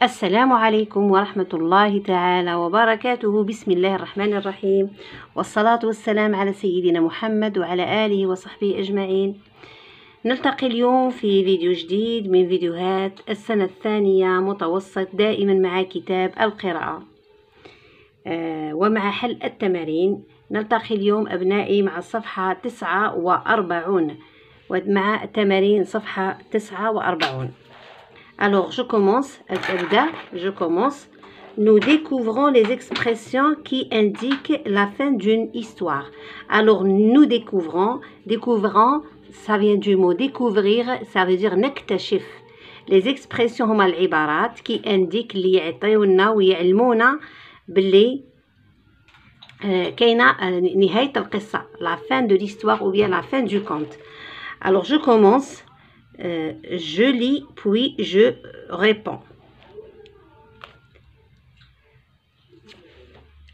السلام عليكم ورحمة الله تعالى وبركاته. بسم الله الرحمن الرحيم، والصلاة والسلام على سيدنا محمد وعلى آله وصحبه أجمعين. نلتقي اليوم في فيديو جديد من فيديوهات السنة الثانية متوسط، دائما مع كتاب القراءة ومع حل التمارين. نلتقي اليوم أبنائي مع الصفحة 49 ومع تمارين صفحة 49. Alors, je commence. Nous découvrons les expressions qui indiquent la fin d'une histoire. Alors, nous découvrons. Découvrons, ça vient du mot découvrir, ça veut dire نكتشف. Les expressions هما العبارات qui indiquent اللي يعطيونا ويعلمونا باللي كاينة نهاية القصة. La fin de l'histoire ou bien la fin du conte. Alors, je commence. Je lis, puis je réponds.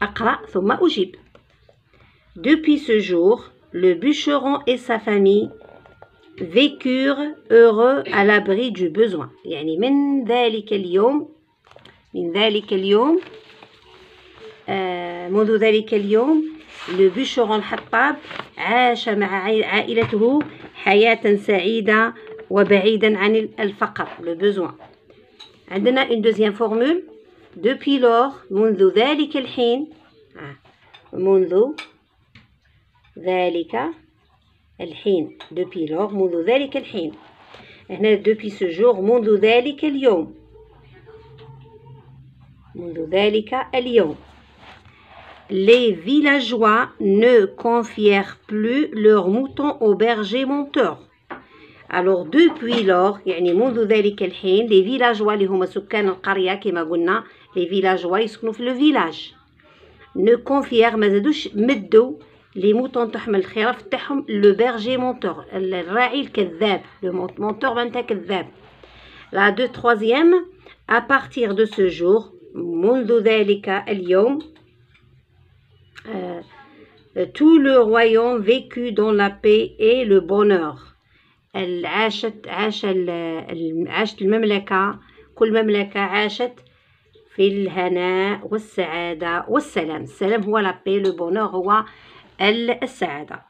أقرأ ثم أجيب. Depuis ce jour, le bûcheron et sa famille vécurent heureux à l'abri du besoin. يعني من ذلك اليوم منذ ذلك اليوم le bûcheron الحطاب عاش مع عائلته حياة سعيدة وبعيدا عن الفقر le besoin. عندنا une deuxième formule. Depuis lors منذ ذلك الحين منذ ذلك الحين depuis lors منذ ذلك الحين. هنا depuis ce jour منذ ذلك اليوم منذ ذلك اليوم. Les villageois ne confièrent plus leurs moutons aux bergers monteurs. Alors depuis lors يعني منذ ذلك الحين les villageois اللي هما سكان القرية كما قلنا les villageois يسكنوا في le village ne confièrent ما زادوش مدوا les moutons تحمل الخراف تاعهم le berger monteur الراعي الكذاب le monteur معناتها كذاب. La troisième à partir de ce jour منذ ذلك اليوم tout le royaume vécut dans la paix et le bonheur. عاشت المملكة، كل مملكة عاشت في الهناء والسعادة والسلام. السلام هو la paix، le bonheur هو السعادة.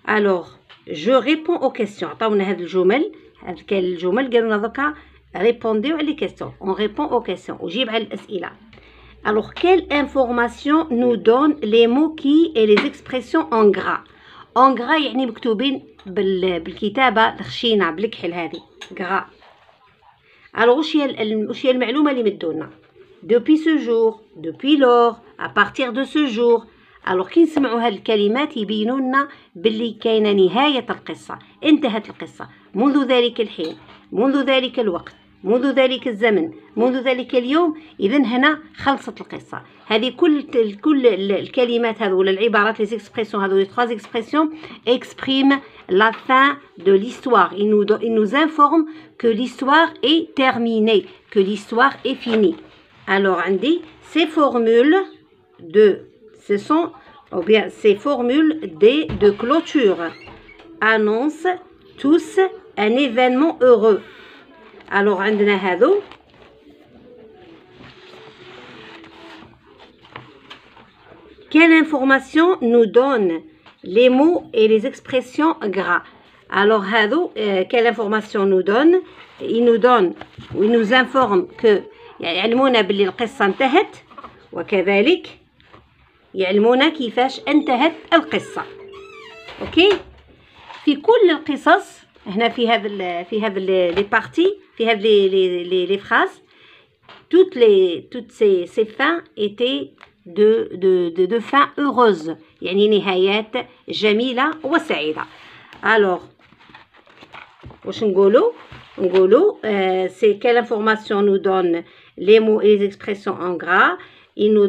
Alors je réponds aux questions. عطاونا هاد الجمل، هاد الجمل قالوا لنا دوكا répondez على les questions. On répond aux questions. أجيب على الأسئلة. Alors quelle information nous donnent les mots qui et les expressions en gras. En gras يعني مكتوبين بالكتابة الخشينة بالكحل هذه gras. Alors وش هي المعلومة اللي مدونا؟ depuis ce jour depuis lors à partir de ce jour. alors كي نسمعوا هاد الكلمات يبينوا لنا باللي كاينة نهاية القصة، انتهت القصة. منذ ذلك الحين، منذ ذلك الوقت، منذ ذلك الزمن، منذ ذلك اليوم. إذن هنا خلصت القصة. هذه كل الكلمات هذو ولا العبارات les expressions هذو les trois expressions expriment la fin de l'histoire. Ils nous informent que l'histoire est terminée, que l'histoire est finie. Alors عندي ces formules ces formules de clôture annoncent tous un événement heureux. Alors عندنا هذو quelle information nous donnent les mots et les expressions gras. Alors هذو quelle information nous donne. ils nous informent que يعلمونا باللي القصة انتهت، وكذلك يعلمونا كيفاش انتهت القصة. اوكي. في كل القصص هنا في هذا لي بارتي في هذه لي phrases toutes ces fins étaient de fin heureuse يعني نهايات جميلة وسعيدة. alors واش نقولوا c'est quelle information nous donne les mots et les expressions en gras. ils nous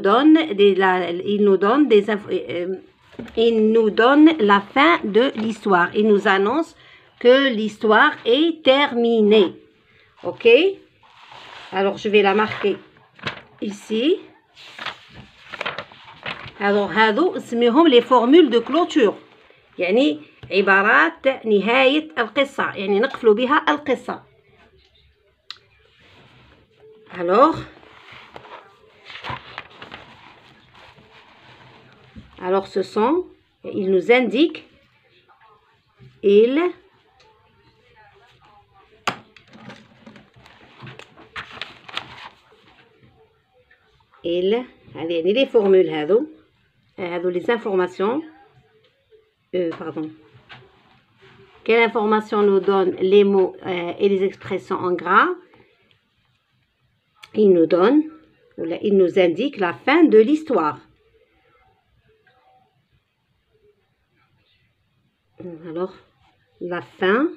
donnent la fin de l'histoire. ils nous annoncent que l'histoire est terminée. ok. alors je vais la marquer ici. alors هذو اسميهم les formules de clôture يعني عبارات نهاية القصة، يعني نقفل بها القصة. alors Alors ce sont, il nous indique, il يعني les formules هذو les informations pardon. Quelle information nous donne les mots et les expressions en gras? Il nous donne, ou là, il nous indique la fin de l'histoire. Alors, la fin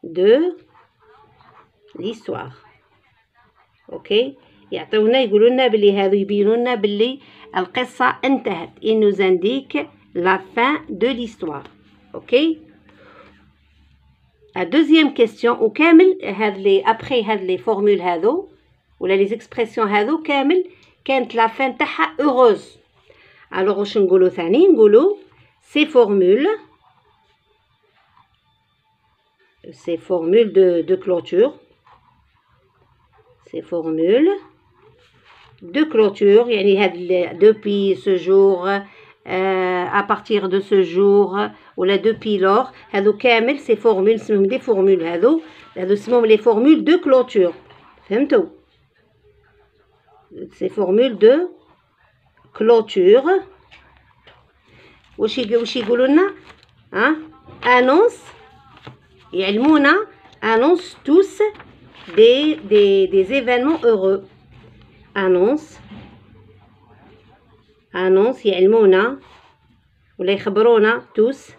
de l'histoire. Ok? يعطونا يقولوا لنا بلي هذو يبينوا لنا بلي القصة انتهت. Il nous indique la fin de l'histoire. Ok? La deuxième question وكامل هاد لي après هاد لي formules هذو ولا les expressions هذو كامل كانت la fin تاعها heureuse. Alors واش نقولوا ثاني؟ نقولوا ces formules de clôture. Ces formules de clôture, depuis ce jour, à partir de ce jour, ou là depuis lors, ces formules, des formules, les formules de clôture. فهمتوا؟ Ces formules de clôture. واش يقولوا لنا؟ annonce يعلمونا annonce tous des événements heureux. annonce يعلمونا ولا يخبرونا tous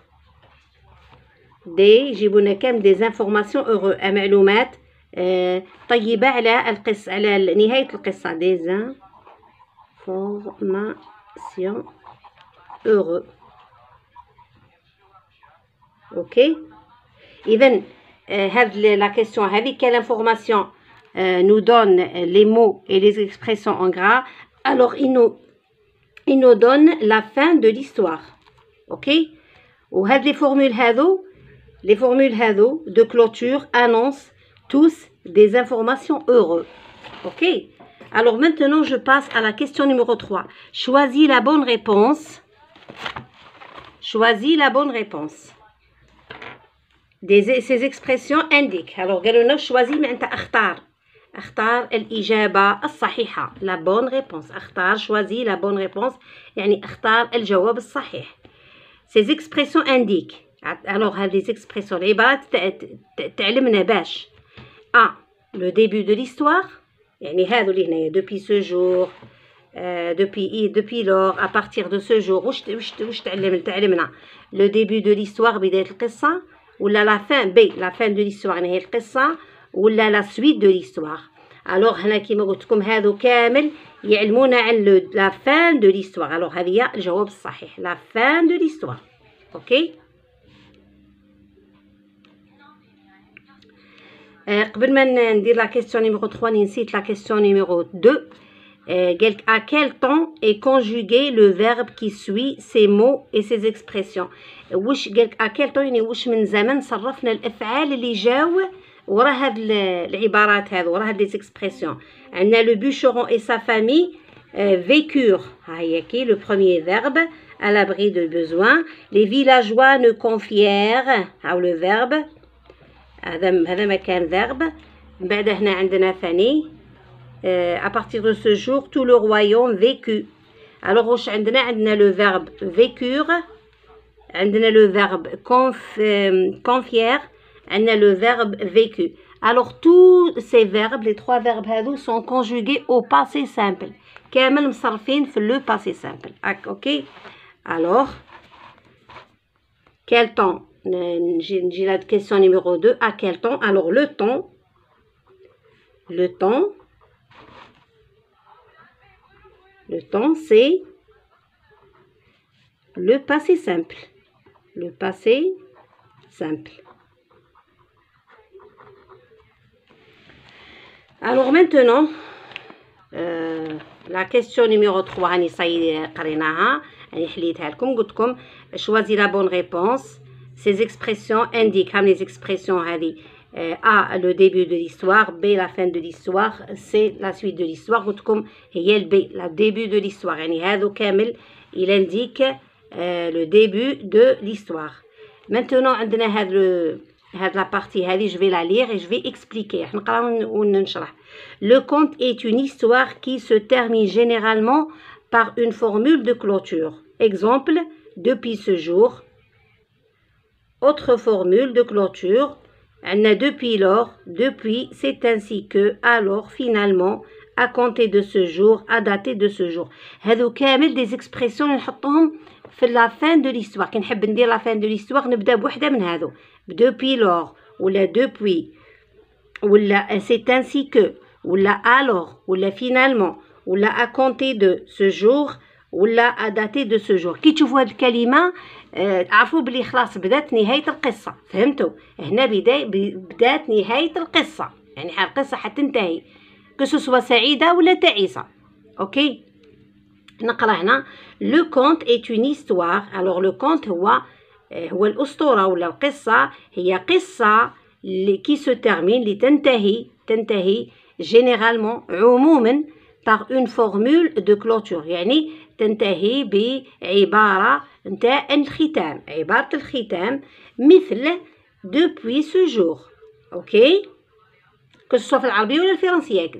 يجيبونا كامل des informations heureux معلومات طيبة على القصة على نهاية القصة des informations heureux. ok إذن la question هذه quelle information nous donne les mots et les expressions en gras. Alors il nous donne la fin de l'histoire. ok وهاد les formules هذو de clôture annoncent tous des informations heureuses. ok alors maintenant je passe à la question numéro 3. Choisis la bonne réponse. Ces expressions indiquent. Alors قالوا لنا choisis معناتها اختار الإجابة الصحيحة. la bonne réponse. choisis la bonne réponse يعني اختار الجواب الصحيح. Ces expressions indiquent. alors هذه les expressions العبارات تعلمنا باش le début de l'histoire يعني هذو اللي هنايا depuis ce jour depuis lors à partir de ce jour واش تعلمنا le début de l'histoire بداية القصة ولا la fin de l'histoire نهاية القصة ولا la suite de l'histoire. alors هنا كيما قلت لكم هذو كامل يعلمونا عن la fin de l'histoire. alors هذه هي الجواب الصحيح la fin de l'histoire. ok قبل ما ندير la question numéro 3 نسيت la question numéro 2. à quel temps est conjugué le verbe qui suit ces mots et ces expressions. واش قالك à quel temps يعني واش من زمن صرفنا الافعال اللي جاو ورا هاد العبارات هذو ورا هاد les expressions. عندنا le bûcheron et sa famille vécurent ها هي كي le premier verbe à l'abri de besoin. les villageois ne confièrent ها le verbe هذا ما كان verbe. من بعد هنا عندنا ثاني à partir de ce jour tout le royaume vécut. alors واش عندنا le verbe vécure عندنا le verbe confière عندنا le verbe vécu. alors tous ces verbes les trois verbes هذو sont conjugués au passé simple كامل مصرفين في le passé simple. ok alors quel temps نجي la question numéro 2. à quel temps. alors le temps c'est le passé simple. alors maintenant la question numéro 3 هاني صاي قريناها هاني حليتها لكم قلت لكم choisis la bonne réponse. ces expressions indiquent les expressions هذه A le début de l'histoire, B la fin de l'histoire, C la suite de l'histoire. قلت لكم هي B le début de l'histoire. يعني هذا كامل il indique le début de l'histoire. Maintenant عندنا هاد la partie هذه je vais la lire et je vais expliquer. راح نقرا ونشرح. Le conte est une histoire qui se termine généralement par une formule de clôture. Exemple, depuis ce jour. Autre formule de clôture. On a depuis lors, depuis, c'est ainsi que, alors, finalement, à compter de ce jour, à dater de ce jour. هذو كامل des expressions نحطهم في la fin de l'histoire. كي نحب ندير la fin de l'histoire نبدا بوحدة من هذو. Depuis lors, ولا depuis, ولا c'est ainsi que, ولا alors, ولا finalement, ولا à compter de ce jour, ولا à dater de ce jour. كي تشوفوا هذه الكلمة تعرفوا بلي خلاص بدات نهاية القصة. فهمتوا؟ هنا بدات نهاية القصة. يعني القصة حتنتهي كسوسوا سعيدة ولا تعيسة. اوكي نقرا هنا. Le conte est une histoire. alors le conte هو الأسطورة ولا القصة. هي قصة qui se termine اللي تنتهي généralement عموما par une formule de clôture. يعني تنتهي بعبارة نتاع الختام. عبارة الختام مثل depuis ce jour. اوكي كسوا في العربية ولا الفرنسية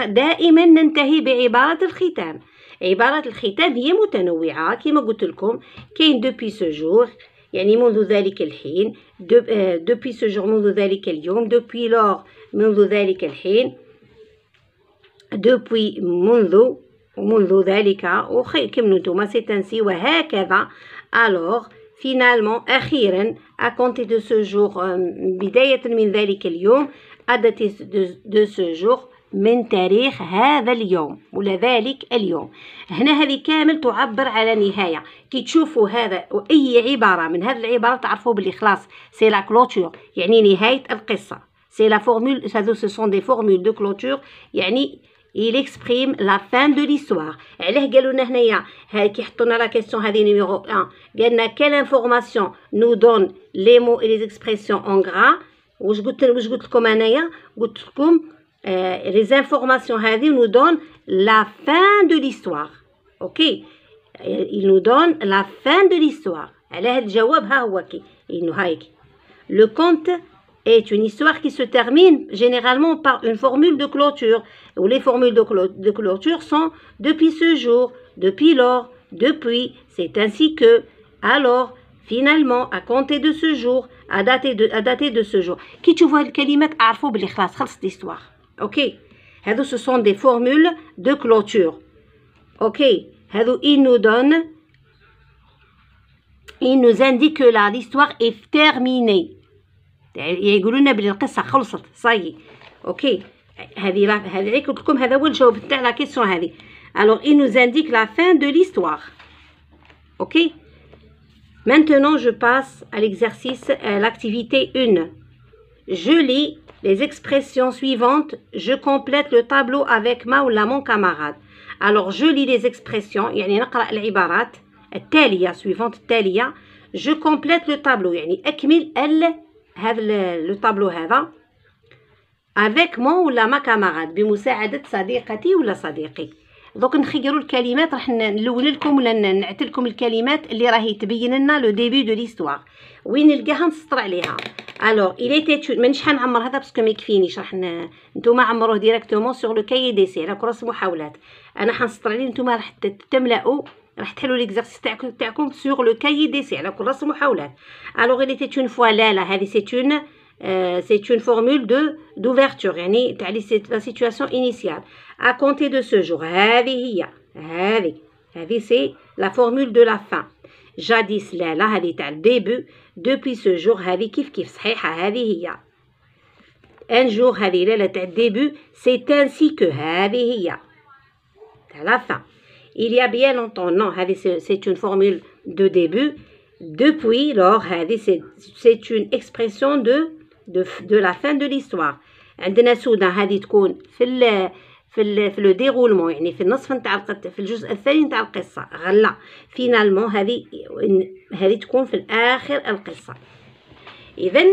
دائما ننتهي بعبارة الختام. عبارة الختام هي متنوعة كما قلت لكم. كاين depuis ce jour يعني منذ ذلك الحين. depuis ce jour منذ ذلك اليوم. depuis lors منذ ذلك الحين. depuis منذ ذلك كملوا نتوما c'est ainsi وهكذا. alors finalement أخيرا à compter de ce jour بداية من ذلك اليوم à dater de ce jour من تاريخ هذا اليوم ولا ذلك اليوم. هنا هذه كامل تعبر على نهاية. كي تشوفوا هذا أي عبارة من هذه العبارات تعرفوا بالإخلاص سي لا كلوتور يعني نهاية القصة. سي لا فورمول هذو سو سون دي فورمول دو كلوتور يعني il exprime la fin de l'histoire. علاه قالوا لنا هنايا كي حطونا لا كيسيون هذه نيميرو 1 قالنا quelle information nous donne les mots et les expressions en gras. واش قلت لكم انايا؟ قلت لكم les informations هذه nous donnent la fin de l'histoire. اوكي il nous donne la fin de l'histoire. على هذا الجواب ها هو كي انه هايك. Le conte est une histoire qui se termine généralement par une formule de clôture. Où les formules de clôture sont depuis ce jour, depuis lors, depuis, c'est ainsi que, alors, finalement, à compter de ce jour, à dater de ce jour. Qui tu vois les kalimat عرفوا بلي خلاص خلصت l'histoire. OK. هذو ce sont des formules de clôture. OK. هذو il nous indique que l'histoire est terminée. يقولوا لنا بلي القصة خلصت صاي. OK. هذه قلت لكم هذا هو الجواب تاع لا كيسيون هذه. alors il nous indique la fin de l'histoire. OK. maintenant je passe à l'exercice l'activité 1. je lis les expressions suivantes. je complète le tableau avec ma ou mon camarade. alors je lis les expressions يعني نقرأ العبارات التالية suivante التالية. je complète le tableau يعني أكمل هذا le tableau هذا avec moi ولا ما camarade بمساعدة صديقتي ولا صديقي. دوك نخيروا الكلمات راح نلون لكم ولا نعت لكم الكلمات اللي راهي تبين لنا لو ديبي دو ليستوار وين نلقاها نسطر عليها. الوغ إليتي مانيش حنعمر هذا باسكو ما يكفينيش. راح نتوما عمروه ديريكتومون سور لو كايي ديسي على كراس محاولات. انا حنسطر عليه نتوما راح تملأوا راح تحلوا ليكزارسيس تاعكم سور لو كايي ديسي على كراس محاولات. الوغ إليتي اون فوا لا هذه c'est une formule d'ouverture يعني تاع la situation initiale. à compter de ce jour هذه c'est la formule de la fin. jadis لا هذه تاع début. depuis ce jour هذه كيف صحيحة هذه هي. un jour هذه لا تاع début. c'est ainsi que هذه هي تاع la fin. il y a bien longtemps non هذه c'est une formule de début. depuis lors هذه c'est une expression de la fin de l'histoire. عندنا سودا هذه تكون في لو ديرولمون يعني في النصف نتاع في الجزء الثاني نتاع القصه. غلا فينالمون هذه تكون في الاخر القصه. اذا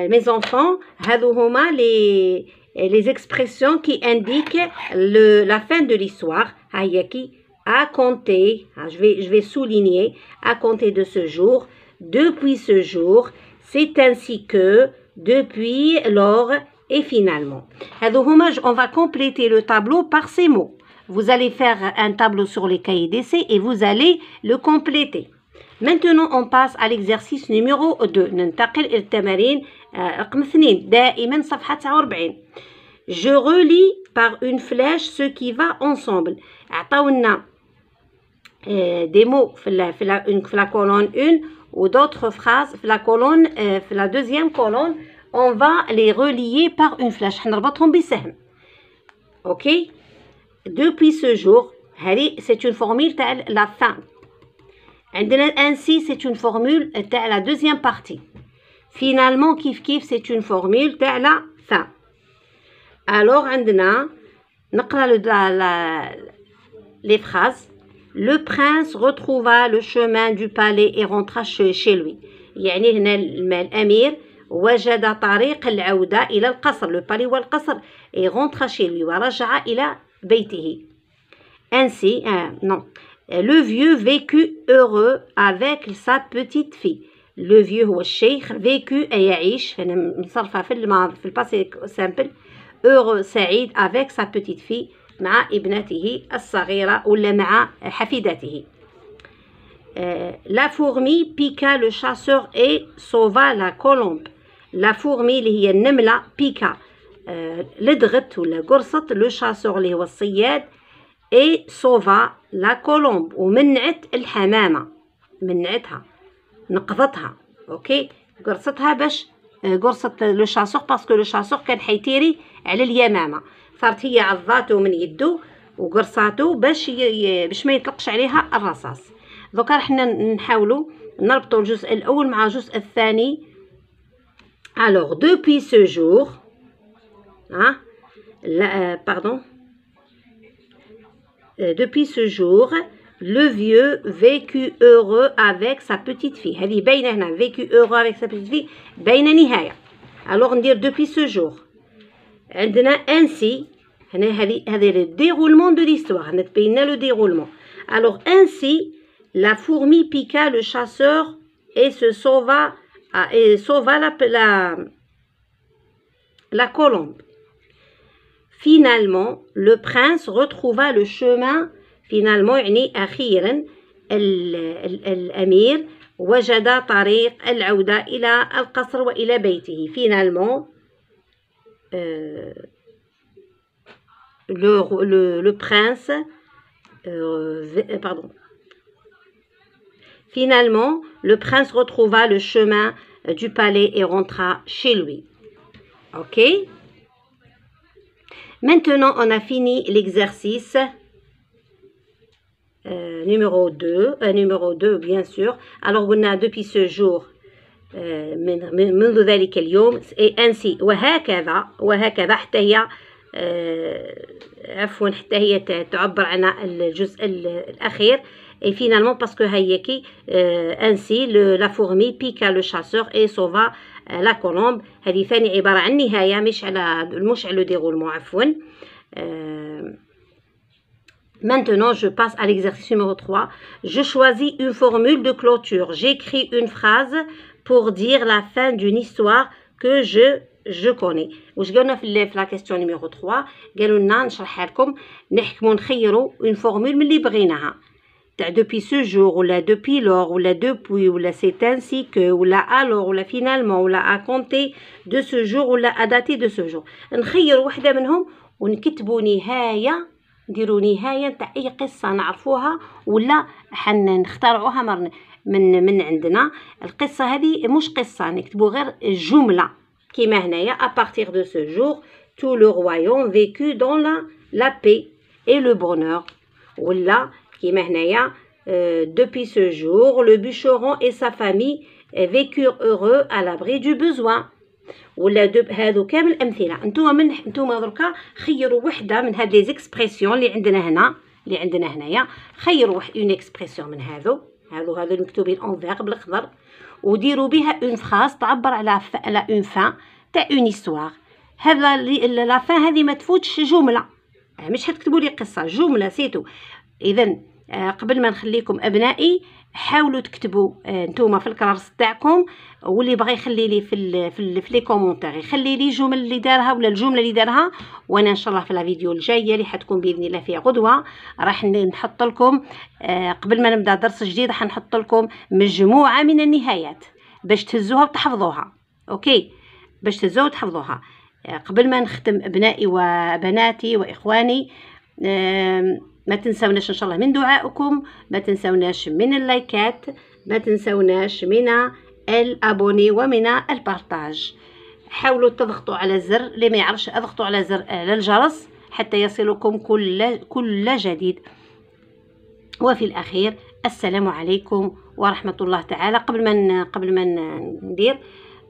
mes enfants, هذو هما les expressions qui indiquent la fin de l'histoire. À compter, je vais souligner, à compter de ce jour, depuis ce jour, c'est ainsi que, depuis, lors et finalement. On va compléter le tableau par ces mots. Vous allez faire un tableau sur les cahiers d'essai et vous allez le compléter. Maintenant, on passe à l'exercice numéro 2. ننتقل إلى التمارين رقم 2 دائما صفحة 49. Je relis par une flèche ce qui va ensemble. عطاونا des mots في la colonne 1 ou d'autres phrases في la colonne في la deuxième colonne. On va les relier par une flèche. حنربطهم بسهم. OK? Depuis ce jour, c'est une formule تاع la fin. عندنا ainsi, c'est une formule تاع la deuxième partie. Finalement, كيف c'est une formule تاع la fin. Alors, عندنا نقرأ les phrases. Le prince retrouva le chemin du palais et rentra chez lui. يعني هنا الأمير وجد طريق العودة إلى القصر. Le palais والقصر et rentra chez lui ورجع إلى بيته. Ainsi, non. Le vieux vécut heureux avec sa petite fille. Le vieux هو الشيخ vécu يعيش هنا مصرفة في الباسي simple. Heureux سعيد avec sa petite fille مع ابنته الصغيرة ولا مع حفيدته. La fourmi piqua le chasseur et sauva la colombe. La fourmi اللي هي النملة piqua لدغت ولا قرصت le chasseur اللي هو الصياد et sauva la colombe ومنعت الحمامة منعتها نقضتها. اوكي قرصتها باش قرصت لو شاسور باسكو لو شاسور كان حيتيري على اليمامة صارت هي عضاتو من يدو وقرصاتو باش ما يطلقش عليها الرصاص. دوكا حنا نحاولوا نربطوا الجزء الاول مع الجزء الثاني. alors depuis ce jour depuis ce jour le vieux vécut heureux avec sa petite fille. هذه باينه هنا vécut heureux avec sa petite fille باينه نهايه. alors ندير depuis ce jour. عندنا ainsi هنا هذه le déroulement de l'histoire هنا تبين لنا le déroulement. alors ainsi la fourmi piqua le chasseur et sauva la colombe. Finalement, le prince retrouva le chemin. Finalement, يعني أخيرا الأمير وجد طريق العودة إلى القصر وإلى بيته. Finalement, le prince Finalement, le prince retrouva le chemin du palais et rentra chez lui. OK? Maintenant, on a fini l'exercice numéro 2, bien sûr. Alors, on a depuis ce jour, منذ ذلك اليوم, et ainsi, وهكذا حتى هي عفوا حتى هي تعبر عن الجزء الأخير. Et finalement, parce que هيكي ainsi la fourmi piqua le chasseur et sauva la colombe. هذه ثاني عبارة عن نهاية مش على déroulement عفوا. Maintenant, je passe à l'exercice numéro 3. Je choisis une formule de clôture. J'écris une phrase pour dire la fin d'une histoire que je connais. واش قالنا في la question numéro 3 قالوا لنا نشرحها لكم نحكموا نخيروا une formule من اللي بغيناها. depuis ce jour ولا depuis lors ولا depuis ولا c'est ainsi que ولا alors ولا finalement ولا à compter de ce jour ولا à dater de ce jour. نخيروا وحده منهم ونكتبوا نهايه نديروا نهايه تاع اي قصه نعرفوها ولا حنخترعوها من عندنا. القصه هذه مش قصه نكتبوا غير جمله كيما هنايا à partir de ce jour tout le royaume vécut dans la paix et le bonheur. ولا كيما هنايا depuis ce jour le bûcheron et sa famille vécurent heureux à l'abri du besoin. ولا هادو كامل الامثله. نتوما دركا خيروا وحده من هاد لي زيكسبرسيون اللي عندنا هنايا خيروا اون اكسبرسيون من هادو المكتوبين اون فيغ بالاخضر وديروا بها اون فراس تعبر على اون فان تاع اون هيستوار. هذا لا فان هذه ما تفوتش جمله، مش تكتبوا لي قصه، جمله سيتو. اذا قبل ما نخليكم ابنائي حاولوا تكتبوا نتوما في الكلاس تاعكم، واللي بغى يخلي لي في لي كومونتير يخلي لي الجمل اللي دارها ولا الجمله اللي دارها، وانا ان شاء الله في لا فيديو الجايه اللي حتكون باذن الله فيها غدوه راح نحط لكم قبل ما نبدا درس جديد راح نحط لكم مجموعه من النهايات باش تهزوها وتحفظوها. اوكي، باش تهزوها وتحفظوها. قبل ما نختم ابنائي وبناتي واخواني، ما تنسوناش ان شاء الله من دعائكم، ما تنسوناش من اللايكات، ما تنسوناش من الابوني ومن البارطاج. حاولوا تضغطوا على الزر، اللي ما يعرفش اضغطوا على زر الجرس حتى يصلكم كل جديد. وفي الاخير السلام عليكم ورحمه الله تعالى. قبل ما ندير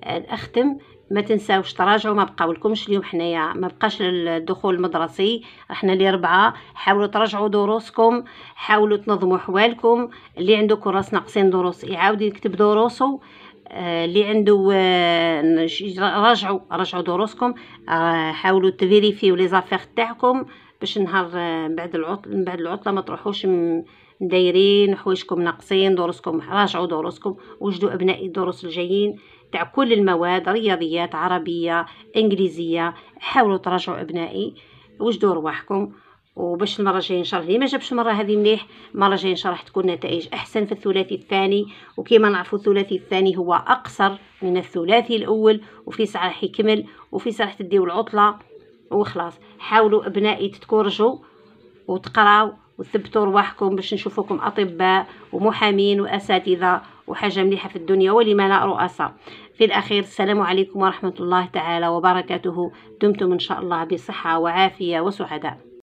اختم، ما تنساوش تراجعوا، ما بقاولكمش اليوم حنايا ما بقاش الدخول المدرسي، احنا اللي 4. حاولوا تراجعوا دروسكم، حاولوا تنظموا حوالكم. اللي عنده كراس ناقصين دروس يعاود يكتب دروسه، اللي عنده راجعوا دروسكم. حاولوا تفيريفيو لي زافير تاعكم باش نهار بعد العطله ما تروحوش دايرين حوايجكم ناقصين دروسكم. راجعوا دروسكم، وجدوا ابنائي الدروس الجايين تاع كل المواد، رياضيات، عربيه، انجليزيه. حاولوا تراجعوا ابنائي، وجدوا رواحكم. وباش المره الجايه ان شاء الله اللي ما جابش المره هذه مليح، المره الجايه ان شاء الله تكون نتائج احسن في الثلاثي الثاني. وكما نعرفوا الثلاثي الثاني هو اقصر من الثلاثي الاول، وفي ساعه راح يكمل، وفي ساعه تديو العطله وخلاص. حاولوا ابنائي تتكورجوا وتقراو وثبتوا رواحكم باش نشوفوكم اطباء ومحامين واساتذه وحاجه مليحه في الدنيا ولما لا رؤساء. في الاخير السلام عليكم ورحمه الله تعالى وبركاته. دمتم ان شاء الله بصحه وعافيه وسعداء.